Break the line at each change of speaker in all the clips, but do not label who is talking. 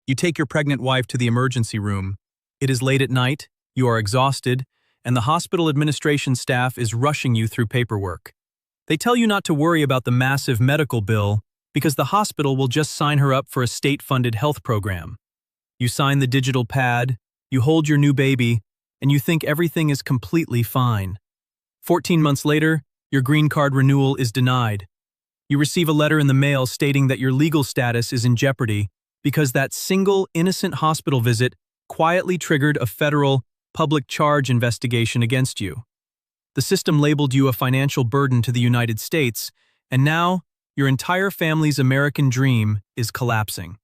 You take your pregnant wife to the emergency room. It is late at night, you are exhausted, and the hospital administration staff is rushing you through paperwork. They tell you not to worry about the massive medical bill because the hospital will just sign her up for a state-funded health program. You sign the digital pad, you hold your new baby, and you think everything is completely fine. 14 months later, your green card renewal is denied. You receive a letter in the mail stating that your legal status is in jeopardy because that single innocent hospital visit quietly triggered a federal public charge investigation against you. The system labeled you a financial burden to the United States, and now your entire family's American dream is collapsing.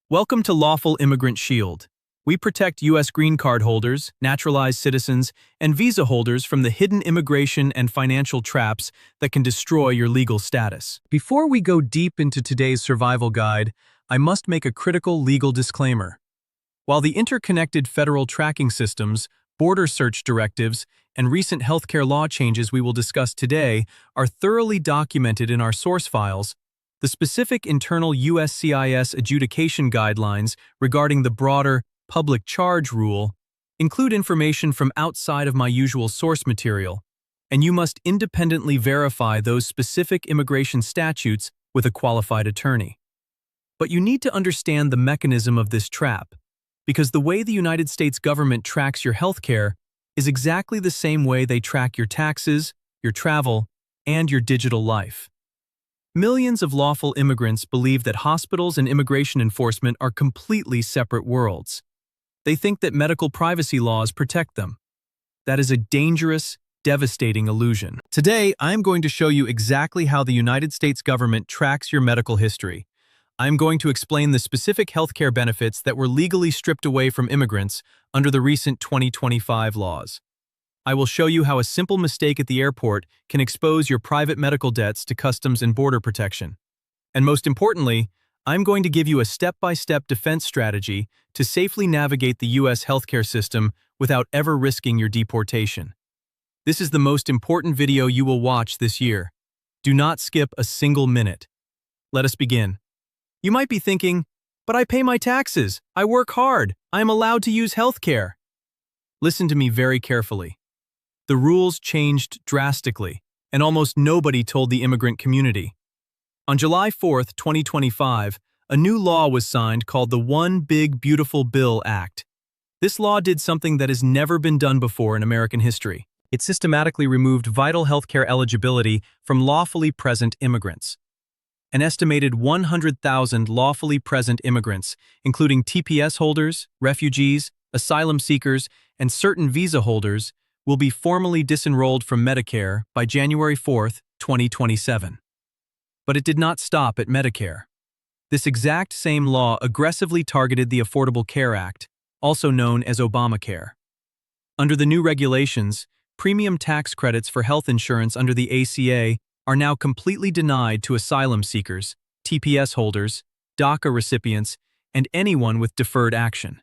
Welcome to Lawful Immigrant Shield. We protect U.S. green card holders, naturalized citizens, and visa holders from the hidden immigration and financial traps that can destroy your legal status. Before we go deep into today's survival guide, I must make a critical legal disclaimer. While the interconnected federal tracking systems, border search directives, and recent healthcare law changes we will discuss today are thoroughly documented in our source files, the specific internal USCIS adjudication guidelines regarding the broader public charge rule include information from outside of my usual source material, and you must independently verify those specific immigration statutes with a qualified attorney. But you need to understand the mechanism of this trap, because the way the United States government tracks your healthcare is exactly the same way they track your taxes, your travel, and your digital life. Millions of lawful immigrants believe that hospitals and immigration enforcement are completely separate worlds. They think that medical privacy laws protect them. That is a dangerous, devastating illusion. Today, I'm going to show you exactly how the United States government tracks your medical history. I'm going to explain the specific healthcare benefits that were legally stripped away from immigrants under the recent 2025 laws. I will show you how a simple mistake at the airport can expose your private medical debts to Customs and Border Protection. And most importantly, I'm going to give you a step-by-step defense strategy to safely navigate the U.S. healthcare system without ever risking your deportation. This is the most important video you will watch this year. Do not skip a single minute. Let us begin. You might be thinking, but I pay my taxes, I work hard, I am allowed to use healthcare. Listen to me very carefully. The rules changed drastically, and almost nobody told the immigrant community. On July 4, 2025, a new law was signed called the One Big Beautiful Bill Act. This law did something that has never been done before in American history. It systematically removed vital healthcare eligibility from lawfully present immigrants. An estimated 100,000 lawfully present immigrants, including TPS holders, refugees, asylum seekers, and certain visa holders, will be formally disenrolled from Medicare by January 4, 2027. But it did not stop at Medicare. This exact same law aggressively targeted the Affordable Care Act, also known as Obamacare. Under the new regulations, premium tax credits for health insurance under the ACA are now completely denied to asylum seekers, TPS holders, DACA recipients, and anyone with deferred action.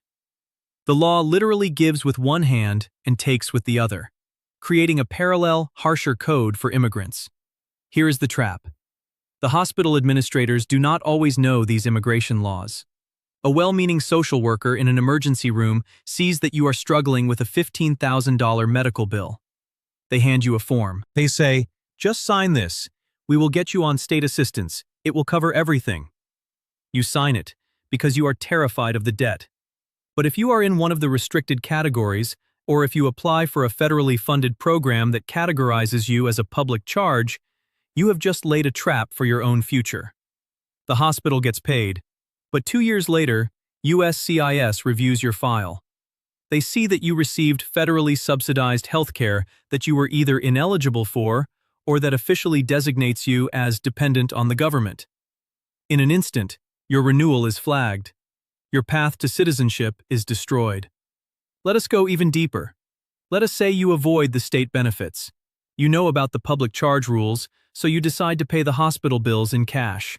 The law literally gives with one hand and takes with the other, creating a parallel, harsher code for immigrants. Here is the trap. The hospital administrators do not always know these immigration laws. A well-meaning social worker in an emergency room sees that you are struggling with a $15,000 medical bill. They hand you a form. They say, "Just sign this. We will get you on state assistance. It will cover everything." You sign it because you are terrified of the debt. But if you are in one of the restricted categories, or if you apply for a federally funded program that categorizes you as a public charge, you have just laid a trap for your own future. The hospital gets paid, but 2 years later, USCIS reviews your file. They see that you received federally subsidized healthcare that you were either ineligible for or that officially designates you as dependent on the government. In an instant, your renewal is flagged. Your path to citizenship is destroyed. Let us go even deeper. Let us say you avoid the state benefits. You know about the public charge rules, so you decide to pay the hospital bills in cash.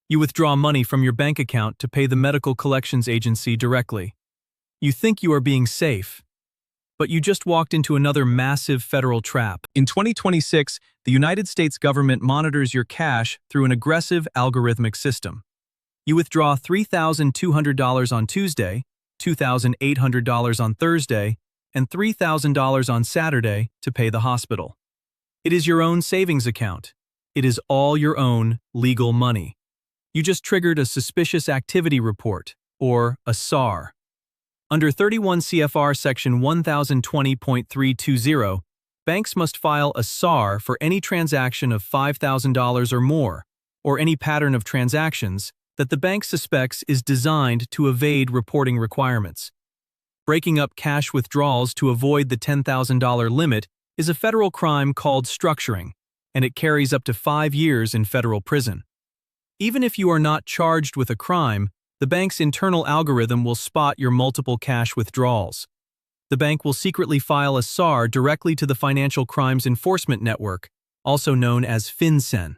You withdraw money from your bank account to pay the medical collections agency directly. You think you are being safe, but you just walked into another massive federal trap. In 2026, the United States government monitors your cash through an aggressive algorithmic system. You withdraw $3,200 on Tuesday, $2,800 on Thursday, and $3,000 on Saturday to pay the hospital. It is your own savings account. It is all your own legal money. You just triggered a suspicious activity report, or a SAR. Under 31 CFR Section 1020.320, banks must file a SAR for any transaction of $5,000 or more, or any pattern of transactions that the bank suspects is designed to evade reporting requirements. Breaking up cash withdrawals to avoid the $10,000 limit is a federal crime called structuring, and it carries up to 5 years in federal prison. Even if you are not charged with a crime, the bank's internal algorithm will spot your multiple cash withdrawals. The bank will secretly file a SAR directly to the Financial Crimes Enforcement Network, also known as FinCEN.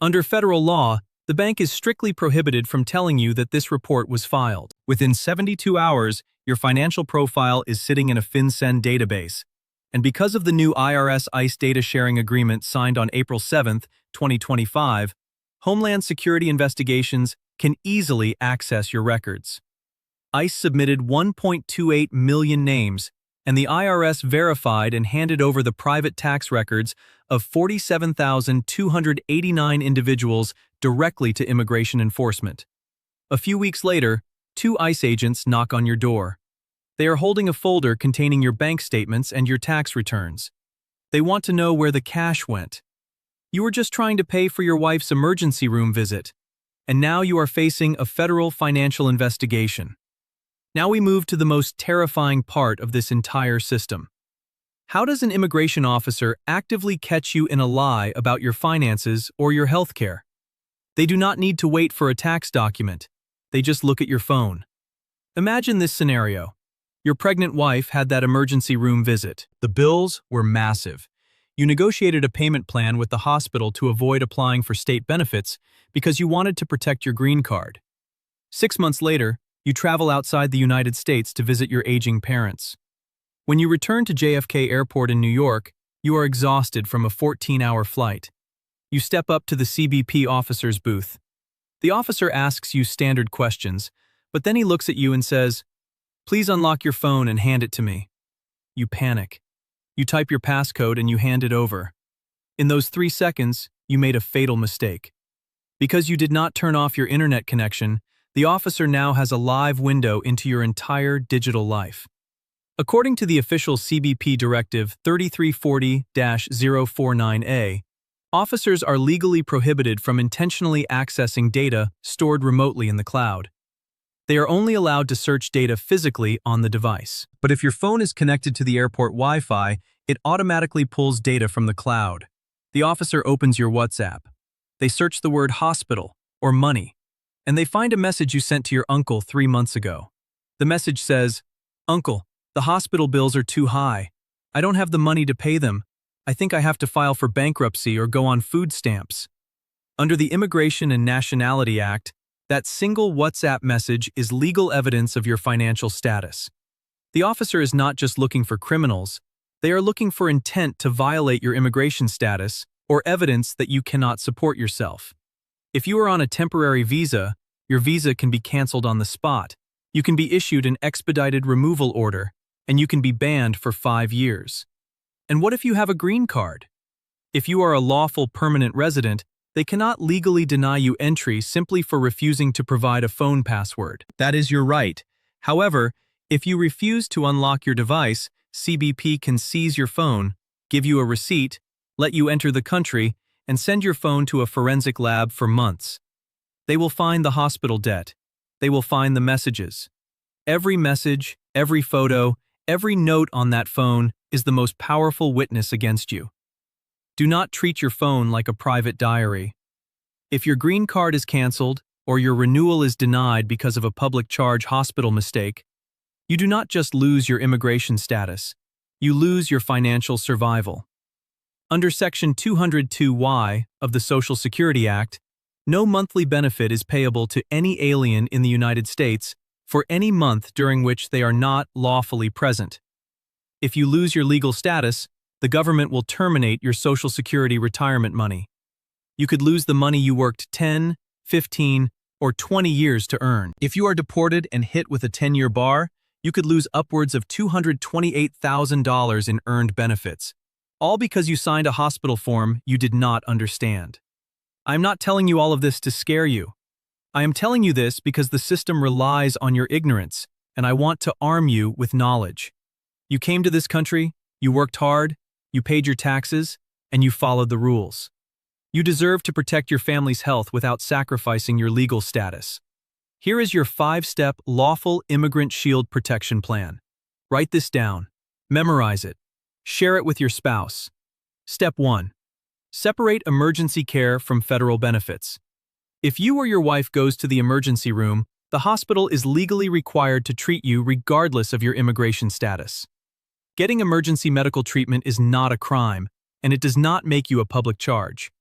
Under federal law, the bank is strictly prohibited from telling you that this report was filed. Within 72 hours, your financial profile is sitting in a FinCEN database. And because of the new IRS ICE data sharing agreement signed on April 7, 2025, Homeland Security investigations can easily access your records. ICE submitted 1.28 million names, and the IRS verified and handed over the private tax records of 47,289 individuals directly to immigration enforcement. A few weeks later, 2 ICE agents knock on your door. They are holding a folder containing your bank statements and your tax returns. They want to know where the cash went. You were just trying to pay for your wife's emergency room visit, and now you are facing a federal financial investigation. Now we move to the most terrifying part of this entire system. How does an immigration officer actively catch you in a lie about your finances or your health care? They do not need to wait for a tax document. They just look at your phone. Imagine this scenario. Your pregnant wife had that emergency room visit. The bills were massive. You negotiated a payment plan with the hospital to avoid applying for state benefits because you wanted to protect your green card. 6 months later, you travel outside the United States to visit your aging parents. When you return to JFK Airport in New York, you are exhausted from a 14-hour flight. You step up to the CBP officer's booth. The officer asks you standard questions, but then he looks at you and says, "Please unlock your phone and hand it to me." You panic. You type your passcode and you hand it over. In those 3 seconds, you made a fatal mistake. Because you did not turn off your internet connection, the officer now has a live window into your entire digital life. According to the official CBP Directive 3340-049A, officers are legally prohibited from intentionally accessing data stored remotely in the cloud. They are only allowed to search data physically on the device. But if your phone is connected to the airport Wi-Fi, it automatically pulls data from the cloud. The officer opens your WhatsApp. They search the word hospital or money, and they find a message you sent to your uncle 3 months ago. The message says, "Uncle, the hospital bills are too high. I don't have the money to pay them. I think I have to file for bankruptcy or go on food stamps." Under the Immigration and Nationality Act, that single WhatsApp message is legal evidence of your financial status. The officer is not just looking for criminals, they are looking for intent to violate your immigration status or evidence that you cannot support yourself. If you are on a temporary visa, your visa can be canceled on the spot. You can be issued an expedited removal order, and you can be banned for 5 years. And what if you have a green card? If you are a lawful permanent resident, they cannot legally deny you entry simply for refusing to provide a phone password. That is your right. However, if you refuse to unlock your device, CBP can seize your phone, give you a receipt, let you enter the country, and send your phone to a forensic lab for months. They will find the hospital debt. They will find the messages. Every message, every photo, every note on that phone is the most powerful witness against you. Do not treat your phone like a private diary. If your green card is canceled or your renewal is denied because of a public charge hospital mistake, you do not just lose your immigration status, you lose your financial survival. Under Section 202Y of the Social Security Act, no monthly benefit is payable to any alien in the United States for any month during which they are not lawfully present. If you lose your legal status, the government will terminate your Social Security retirement money. You could lose the money you worked 10, 15, or 20 years to earn. If you are deported and hit with a 10-year bar, you could lose upwards of $228,000 in earned benefits, all because you signed a hospital form you did not understand. I am not telling you all of this to scare you. I am telling you this because the system relies on your ignorance, and I want to arm you with knowledge. You came to this country, you worked hard, you paid your taxes, and you followed the rules. You deserve to protect your family's health without sacrificing your legal status. Here is your 5-step Lawful Immigrant Shield protection plan. Write this down. Memorize it. Share it with your spouse. Step 1. Separate emergency care from federal benefits. If you or your wife goes to the emergency room, the hospital is legally required to treat you regardless of your immigration status. Getting emergency medical treatment is not a crime, and it does not make you a public charge.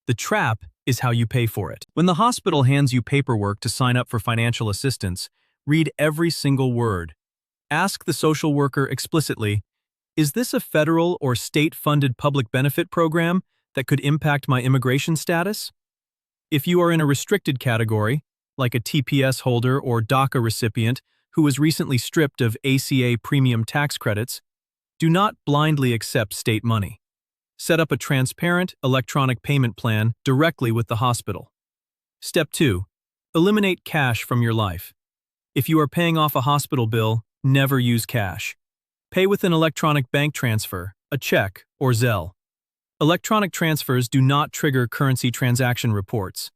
The trap is how you pay for it. When the hospital hands you paperwork to sign up for financial assistance, read every single word. Ask the social worker explicitly, is this a federal or state-funded public benefit program that could impact my immigration status? If you are in a restricted category, like a TPS holder or DACA recipient who was recently stripped of ACA premium tax credits, do not blindly accept state money. Set up a transparent electronic payment plan directly with the hospital. Step 2. Eliminate cash from your life. If you are paying off a hospital bill, never use cash. Pay with an electronic bank transfer, a check, or Zelle. Electronic transfers do not trigger currency transaction reports.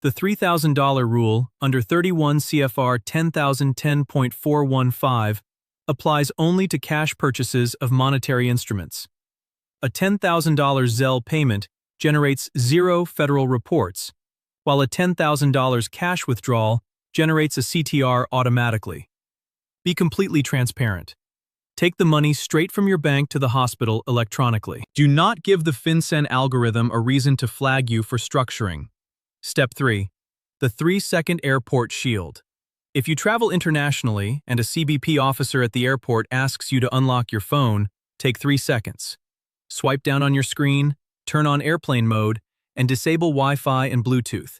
The $3,000 rule under 31 CFR 10,010.415 applies only to cash purchases of monetary instruments. A $10,000 Zelle payment generates 0 federal reports, while a $10,000 cash withdrawal generates a CTR automatically. Be completely transparent. Take the money straight from your bank to the hospital electronically. Do not give the FinCEN algorithm a reason to flag you for structuring. Step 3. The 3-second airport shield. If you travel internationally and a CBP officer at the airport asks you to unlock your phone, take 3 seconds. Swipe down on your screen, turn on airplane mode, and disable Wi-Fi and Bluetooth.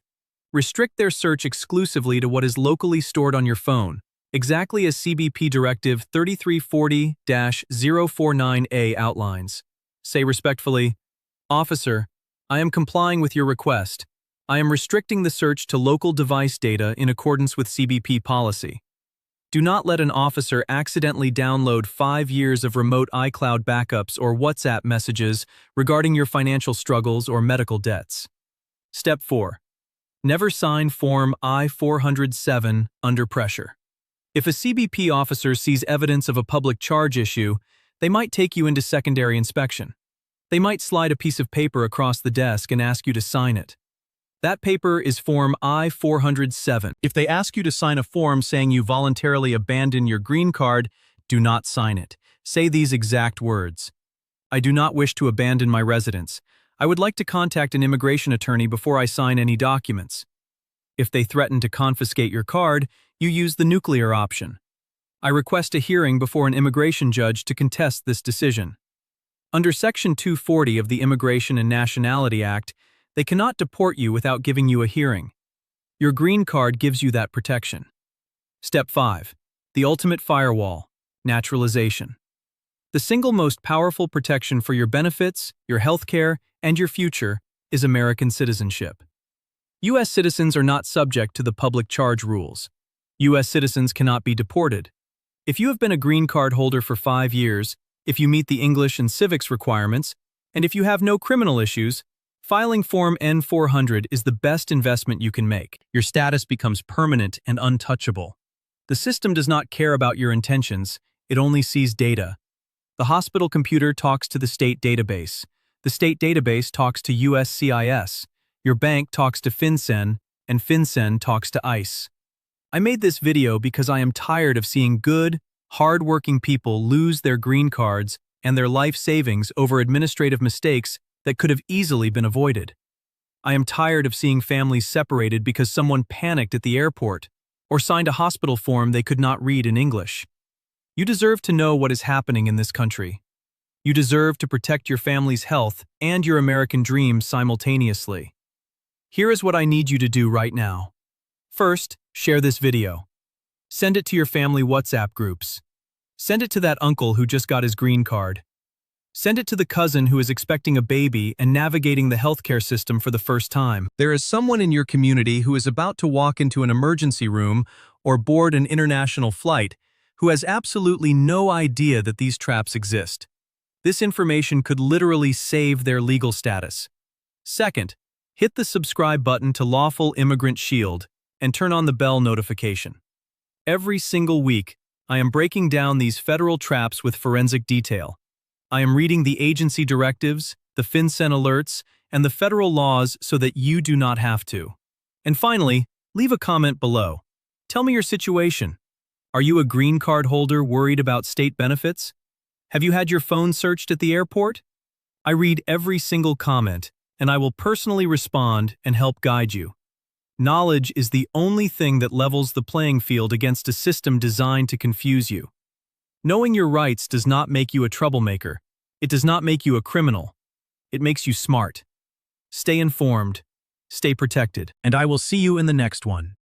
Restrict their search exclusively to what is locally stored on your phone, exactly as CBP Directive 3340-049A outlines. Say respectfully, "Officer, I am complying with your request. I am restricting the search to local device data in accordance with CBP policy." Do not let an officer accidentally download 5 years of remote iCloud backups or WhatsApp messages regarding your financial struggles or medical debts. Step 4. Never sign Form I-407 under pressure. If a CBP officer sees evidence of a public charge issue, they might take you into secondary inspection. They might slide a piece of paper across the desk and ask you to sign it. That paper is Form I-407. If they ask you to sign a form saying you voluntarily abandon your green card, do not sign it. Say these exact words: "I do not wish to abandon my residence. I would like to contact an immigration attorney before I sign any documents." If they threaten to confiscate your card, you use the nuclear option. "I request a hearing before an immigration judge to contest this decision." Under Section 240 of the Immigration and Nationality Act, they cannot deport you without giving you a hearing. Your green card gives you that protection. Step 5. The ultimate firewall: naturalization. The single most powerful protection for your benefits, your health care, and your future is American citizenship. U.S. citizens are not subject to the public charge rules. U.S. citizens cannot be deported. If you have been a green card holder for 5 years, if you meet the English and civics requirements, and if you have no criminal issues, filing Form N-400 is the best investment you can make. Your status becomes permanent and untouchable. The system does not care about your intentions, it only sees data. The hospital computer talks to the state database. The state database talks to USCIS. Your bank talks to FinCEN, and FinCEN talks to ICE. I made this video because I am tired of seeing good, hard-working people lose their green cards and their life savings over administrative mistakes that could have easily been avoided. I am tired of seeing families separated because someone panicked at the airport or signed a hospital form they could not read in English. You deserve to know what is happening in this country. You deserve to protect your family's health and your American dream simultaneously. Here is what I need you to do right now. First, share this video. Send it to your family WhatsApp groups. Send it to that uncle who just got his green card. Send it to the cousin who is expecting a baby and navigating the healthcare system for the first time. There is someone in your community who is about to walk into an emergency room or board an international flight who has absolutely no idea that these traps exist. This information could literally save their legal status. Second, hit the subscribe button to Lawful Immigrant Shield and turn on the bell notification. Every single week, I am breaking down these federal traps with forensic detail. I am reading the agency directives, the FinCEN alerts, and the federal laws so that you do not have to. And finally, leave a comment below. Tell me your situation. Are you a green card holder worried about state benefits? Have you had your phone searched at the airport? I read every single comment, and I will personally respond and help guide you. Knowledge is the only thing that levels the playing field against a system designed to confuse you. Knowing your rights does not make you a troublemaker. It does not make you a criminal. It makes you smart. Stay informed, stay protected, and I will see you in the next one.